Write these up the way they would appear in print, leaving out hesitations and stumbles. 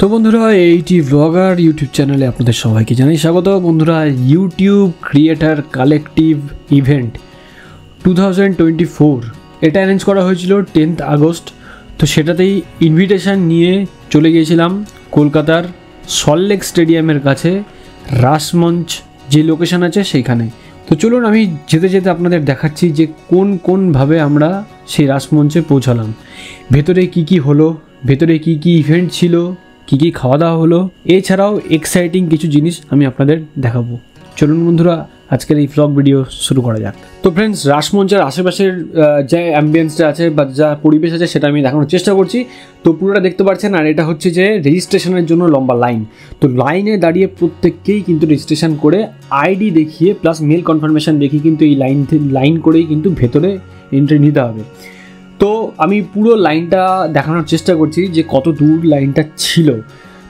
তো বন্ধুরা এইটি blogger YouTube চ্যানেলে আপনাদের সবাইকে জানাই স্বাগত। বন্ধুরা, ইউটিউব ক্রিয়েটার কালেকটিভ ইভেন্ট 2024 এটা অ্যারেঞ্জ করা হয়েছিল 10th আগস্ট। তো সেটাতেই ইনভিটেশান নিয়ে চলে গিয়েছিলাম কলকাতার সল্টলেক স্টেডিয়ামের কাছে রাসমঞ্চ যে লোকেশান আছে সেইখানে। তো চলুন আমি যেতে যেতে আপনাদের দেখাচ্ছি যে কোনভাবে আমরা সেই রাসমঞ্চে পৌঁছালাম, ভেতরে কি হলো, ভেতরে কি ইভেন্ট ছিল, কি খাওয়া দাওয়া হলো, এছাড়াও এক্সাইটিং কিছু জিনিস আমি আপনাদের দেখাবো। চলুন বন্ধুরা, আজকের এই ভ্লগ ভিডিও শুরু করা যাক। তো ফ্রেন্ডস, রাসমঞ্চের আশেপাশের যে অ্যাম্বিয়েন্সটা আছে বা যা পরিবেশ আছে সেটা আমি দেখানোর চেষ্টা করছি। তো পুরোটা দেখতে পাচ্ছেন। আর এটা হচ্ছে যে রেজিস্ট্রেশনের জন্য লম্বা লাইন। তো লাইনে দাঁড়িয়ে প্রত্যেককেই কিন্তু রেজিস্ট্রেশন করে আইডি দেখিয়ে প্লাস মেল কনফার্মেশন দেখিয়ে কিন্তু এই লাইন করেই কিন্তু ভেতরে এন্ট্রি নিতে হবে। তো আমি পুরো লাইনটা দেখানোর চেষ্টা করছি যে কত দূর লাইনটা ছিল।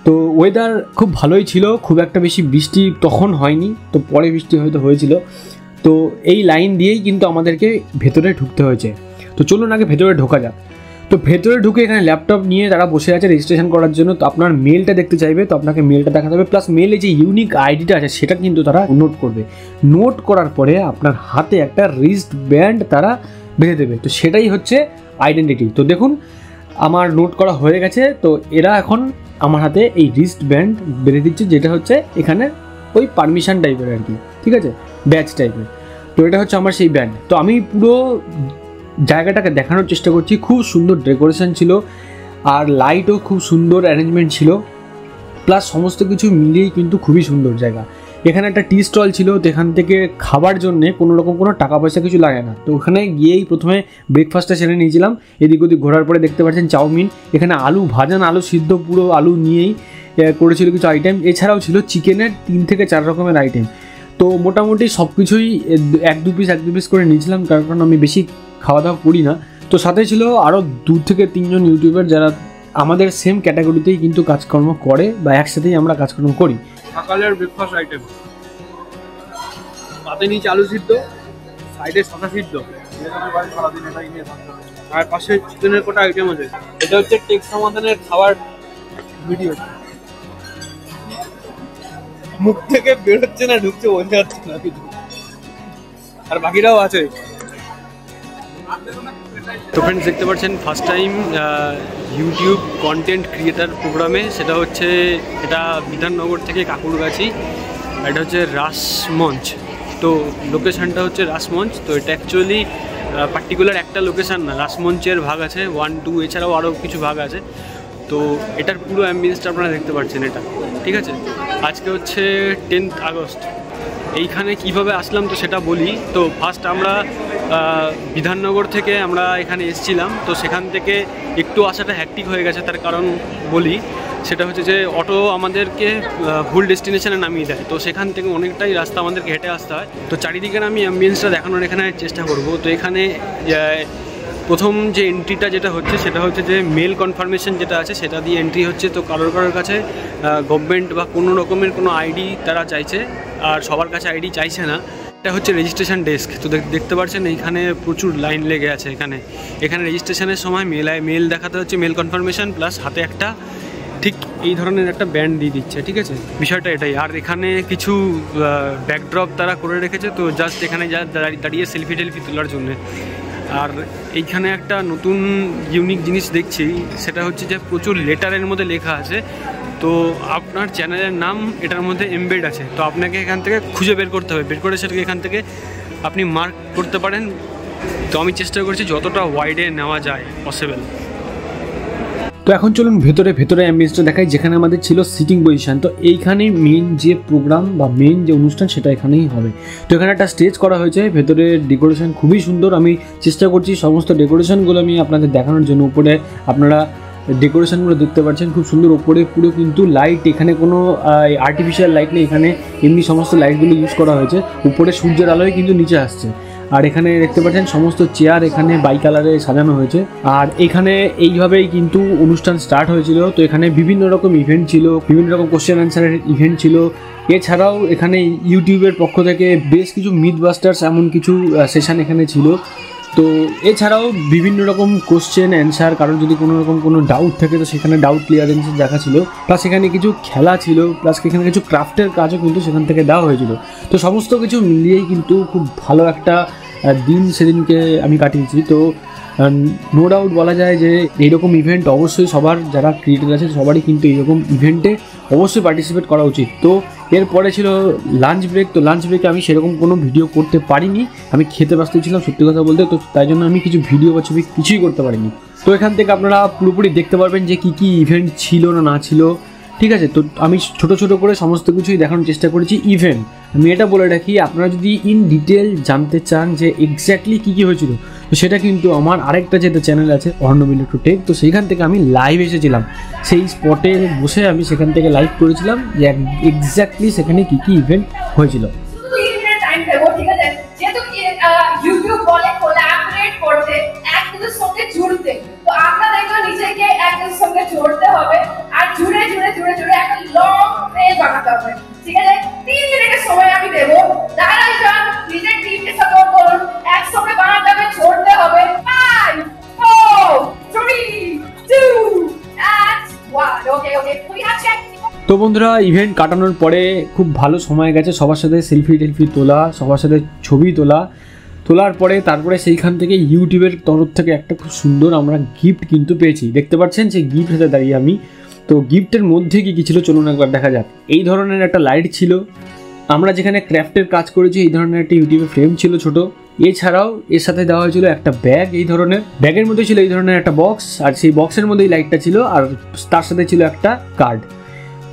তো ওয়েদার খুব ভালোই ছিল, খুব একটা বেশি বৃষ্টি তখন হয়নি, তো পরে বৃষ্টি হয়তো হয়েছিল। তো এই লাইন দিয়েই কিন্তু আমাদেরকে ভেতরে ঢুকতে হয়েছে। তো চলুন আগে ভেতরে ঢোকা যাক। তো ভেতরে ঢুকে এখানে ল্যাপটপ নিয়ে তারা বসে আছে রেজিস্ট্রেশন করার জন্য। তো আপনার মেলটা দেখতে চাইবে, তো আপনাকে মেলটা দেখাতে হবে, প্লাস মেলে যে ইউনিক আইডিটা আছে সেটা কিন্তু তারা নোট করবে। নোট করার পরে আপনার হাতে একটা রিস্ট ব্যান্ড তারা বেঁধে দেবে। তো সেটাই হচ্ছে আইডেন্টিটি। তো দেখুন আমার নোট করা হয়ে গেছে। তো এরা এখন আমার হাতে এই রিস্ট ব্যান্ড বেঁধে দিচ্ছে, যেটা হচ্ছে এখানে ওই পারমিশন টাইপের আর কি, ঠিক আছে, ব্যাচ টাইপের। তো এটা হচ্ছে আমার সেই ব্যান্ড। তো আমি পুরো জায়গাটাকে দেখানোর চেষ্টা করছি। খুব সুন্দর ডেকোরেশন ছিল, আর লাইটও খুব সুন্দর অ্যারেঞ্জমেন্ট ছিল, প্লাস সমস্ত কিছু মিলিয়েই কিন্তু খুবই সুন্দর জায়গা। এখানে একটা টি স্টল ছিল, তো এখান থেকে খাবার জন্যে কোনো টাকা পয়সা কিছু লাগে না। তো ওখানে গিয়েই প্রথমে ব্রেকফাস্টটা সেরে নিয়েছিলাম। এদিক ওদিক ঘোরার পরে দেখতে পাচ্ছেন চাউমিন, এখানে আলু ভাজান, আলু সিদ্ধ, পুরো আলু নিয়েই করেছিল কিছু আইটেম। এছাড়াও ছিল চিকেনের 3 থেকে 4 রকমের আইটেম। তো মোটামুটি সব কিছুই এক দু পিস করে নিয়েছিলাম, কারণ আমি বেশি খাওয়া দাওয়া করি না। তো সাথে ছিল আরও 2 থেকে 3 জন ইউটিউবার যারা আমাদের সেম ক্যাটাগরিতেই কিন্তু কাজকর্ম করে বা একসাথেই আমরা কাজকর্ম করি। সকালের ব্রেকফাস্ট আইটেম, পাতে নিচে আলু সিদ্ধ, সাইডে শসা সিদ্ধ, আর পাশে চিকেনের কটা আইটেম আছে। এটা হচ্ছে টেক সমাধানের খাবার ভিডিও। মুখ থেকে বেরোচ্ছে না, ঢুকছে বোঝা যাচ্ছে না কিছু, আর বাকিরাও আছে। তো ফ্রেন্ডস, দেখতে পাচ্ছেন first time YouTube content creator প্রোগ্রামে, সেটা হচ্ছে এটা বিধাননগর থেকে কাকুরগাছি। এটা হচ্ছে রাসমঞ্চ। তো লোকেশানটা হচ্ছে রাসমঞ্চ। তো এটা অ্যাকচুয়ালি পার্টিকুলার একটা লোকেশান না, রাসমঞ্চের ভাগ আছে 1, 2, এছাড়াও আরও কিছু ভাগ আছে। তো এটার পুরো অ্যাম্বিয়েন্সটা আপনারা দেখতে পাচ্ছেন এটা, ঠিক আছে। আজকে হচ্ছে 10th আগস্ট। এইখানে কিভাবে আসলাম তো সেটা বলি। তো ফার্স্ট আমরা বিধাননগর থেকে আমরা এখানে এসেছিলাম। তো সেখান থেকে একটু আসাটা হ্যাকটিক হয়ে গেছে, তার কারণ বলি। সেটা হচ্ছে যে অটো আমাদেরকে ভুল ডেস্টিনেশনে নামিয়ে দেয়। তো সেখান থেকে অনেকটাই রাস্তা আমাদেরকে হেঁটে আসতে হয়। তো চারিদিকের আমি অ্যাম্বিয়েন্সটা দেখানোর এখানে চেষ্টা করব। তো এখানে প্রথম যে এন্ট্রিটা যেটা হচ্ছে সেটা হচ্ছে যে মেল কনফার্মেশন যেটা আছে সেটা দিয়ে এন্ট্রি হচ্ছে। তো কারোর কাছে গভর্নমেন্ট বা কোনো রকমের কোনো আইডি তারা চাইছে, আর সবার কাছে আইডি চাইছে না। এটা হচ্ছে রেজিস্ট্রেশন ডেস্ক। তো দেখতে পাচ্ছেন এইখানে প্রচুর লাইন লেগে আছে। এখানে রেজিস্ট্রেশনের সময় মেল দেখাতে হচ্ছে, মেল কনফার্মেশন, প্লাস হাতে একটা ঠিক এই ধরনের একটা ব্যান্ড দিয়ে দিচ্ছে, ঠিক আছে, বিষয়টা এটাই। আর এখানে কিছু ব্যাকড্রপ তারা করে রেখেছে, তো জাস্ট এখানে দাঁড়িয়ে সেলফি তোলার জন্য। আর এইখানে একটা নতুন ইউনিক জিনিস দেখছি, সেটা হচ্ছে যে প্রচুর লেটারের মধ্যে লেখা আছে। তো আপনার চ্যানেলের নাম এটার মধ্যে এমবেড আছে। তো আপনাকে এখান থেকে খুঁজে বের করতে হবে, বের করে সেটাকে এখান থেকে আপনি মার্ক করতে পারেন। তো আমি চেষ্টা করছি যতটা ওয়াইডে নেওয়া যায় পসিবল। তো এখন চলুন ভেতরে অ্যাম্বিয়েন্সটা দেখাই, যেখানে আমাদের ছিল সিটিং পজিশন। তো এইখানে মেন যে প্রোগ্রাম বা মেন যে অনুষ্ঠান সেটা এখানেই হবে। তো এখানে একটা স্টেজ করা হয়েছে, ভেতরে ডেকোরেশন খুবই সুন্দর। আমি চেষ্টা করছি সমস্ত ডেকোরেশনগুলো আমি আপনাদের দেখানোর জন্য। উপরে আপনারা ডেকোরেশনগুলো দেখতে পাচ্ছেন খুব সুন্দর। ওপরে পুরো কিন্তু লাইট, এখানে কোনো আর্টিফিশিয়াল লাইট নেই, এখানে এমনি সমস্ত লাইটগুলো ইউজ করা হয়েছে। উপরে সূর্যের আলোয় কিন্তু নিচে আসছে। আর এখানে দেখতে পাচ্ছেন সমস্ত চেয়ার এখানে বাই কালারে সাজানো হয়েছে। আর এখানে এইভাবেই কিন্তু অনুষ্ঠান স্টার্ট হয়েছিল। তো এখানে বিভিন্ন রকম ইভেন্ট ছিল, বিভিন্ন রকম কোশ্চেন অ্যান্সারের ইভেন্ট ছিল। এছাড়াও এখানে ইউটিউবের পক্ষ থেকে বেশ কিছু মিথ বাস্টার্স এমন কিছু সেশন এখানে ছিল। তো এছাড়াও বিভিন্ন রকম কোশ্চেন অ্যান্সার, কারণ যদি কোনো রকম কোনো ডাউট থাকে তো সেখানে ডাউট ক্লিয়ারেন্স দেখা ছিল, প্লাস সেখানে কিছু খেলা ছিল, প্লাস এখানে কিছু ক্রাফটের কাজও কিন্তু সেখান থেকে দেওয়া হয়েছিল। তো সমস্ত কিছু মিলিয়েই কিন্তু খুব ভালো একটা দিন সেদিনকে আমি কাটিয়েছি। তো নো ডাউট বলা যায় যে এইরকম ইভেন্ট অবশ্যই সবার যারা ক্রিয়েটর আছে সবারই কিন্তু এইরকম ইভেন্টে অবশ্যই পার্টিসিপেট করা উচিত। তো এরপরে ছিল লাঞ্চ ব্রেক। তো লাঞ্চ ব্রেকে আমি সেরকম কোনো ভিডিও করতে পারিনি, আমি খেতে ব্যস্ত ছিলাম সত্যি কথা বলতে, তো তাই জন্য আমি কিছু ভিডিও বা ছবি কিছুই করতে পারিনি। তো এখান থেকে আপনারা পুরোপুরি দেখতে পারবেন যে কী কী ইভেন্ট ছিল না ছিল, ঠিক আছে। তো আমি ছোটো ছোটো করে সমস্ত কিছুই দেখানোর চেষ্টা করেছি। ইভেন্ট আমি এটা বলে রাখি, আপনারা যদি ইন ডিটেল জানতে চান যে এক্স্যাক্টলি কী কী হয়েছিল, তো সেটা কিন্তু আমার আরেকটা যেটা চ্যানেল আছে অর্ণব ইলেকট্রো টেক, তো সেইখান থেকে আমি লাইভ এসেছিলাম, সেই স্পটে বসে আমি সেখান থেকে লাইভ করেছিলাম যে এক্স্যাক্টলি সেখানে কী কী ইভেন্ট হয়েছিল। ইউটিউব বলে কোলাবরেট করতে, একজনের সঙ্গে জুড়তে, তো আমরা দেখো নিজেকে একজনের সঙ্গে জুড়তে হবে, আর জুড়ে জুড়ে জুড়ে জুড়ে একটা লং ট্রেল বানাতে হবে, ঠিক আছে। 3 মিনিটের সময় আমি দেবো, যারা চান নিজের টিমকে সাপোর্ট করুন, একসঙ্গে বানাতে হবে, জুড়তে হবে। 5 4 3 2 and 1 ওকে তুমি আছে। তো বন্ধুরা, ইভেন্ট কাটানোর পরে খুব ভালো সময় গেছে, সবার সাথে সেলফি টেলফি তোলা, সবার সাথে ছবি তোলার পরে তারপরে সেইখান থেকে ইউটিউবের তরফ থেকে একটা খুব সুন্দর আমরা গিফট কিন্তু পেয়েছি, দেখতে পাচ্ছেন সেই গিফট হাতে দাঁড়িয়ে আমি। তো গিফটের মধ্যে কী কী ছিল চলুন একবার দেখা যাক। এই ধরনের একটা লাইট ছিল, আমরা যেখানে ক্রাফটের কাজ করেছি এই ধরনের একটা ইউটিউবে ফ্রেম ছিল ছোট, এছাড়াও এর সাথে দেওয়া হয়েছিল একটা ব্যাগ, এই ধরনের ব্যাগের মধ্যে ছিল এই ধরনের একটা বক্স, আর সেই বক্সের মধ্যেই লাইটটা ছিল, আর তার সাথে ছিল একটা কার্ড।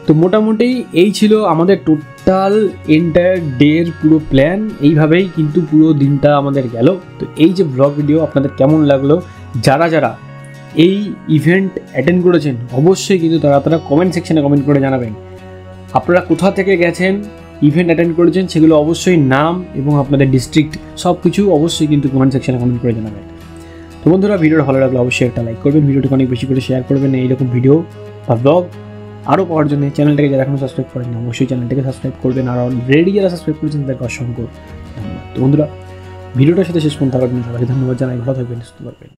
তো মোটামুটি এই ছিল আমাদের টোটাল এন্টায়ার ডের পুরো প্ল্যান, এইভাবেই কিন্তু পুরো দিনটা আমাদের গেল। তো এই যে ব্লগ ভিডিও আপনাদের কেমন লাগলো, যারা যারা এই ইভেন্ট অ্যাটেন্ড করেছেন অবশ্যই কিন্তু তারা কমেন্ট সেকশনে কমেন্ট করে জানাবেন আপনারা কোথা থেকে গেছেন, ইভেন্ট অ্যাটেন্ড করেছেন, সেগুলো অবশ্যই নাম এবং আপনাদের ডিস্ট্রিক্ট সব কিছু অবশ্যই কিন্তু কমেন্ট সেকশনে কমেন্ট করে জানাবেন। তো বন্ধুরা, ভিডিওটা ভালো লাগলে অবশ্যই একটা লাইক করবেন, ভিডিওটাকে অনেক বেশি করে শেয়ার করবেন, এইরকম ভিডিও বা ব্লগ আরও পাওয়ার জন্য চ্যানেলটাকে যারা এখনও সাবস্ক্রাইব করেন না অবশ্যই চ্যানেলটাকে সাবস্ক্রাইব করবেন, আর অলরেডি যারা সাবস্ক্রাইব করেছেন তাদেরকে অসংখ্য ধন্যবাদ। তো বন্ধুরা, ভিডিওটার সাথে শেষ পর্যন্ত থাকার জন্য সবাইকে ধন্যবাদ জানাই, ভালো থাকবেন, সুস্থ থাকবেন।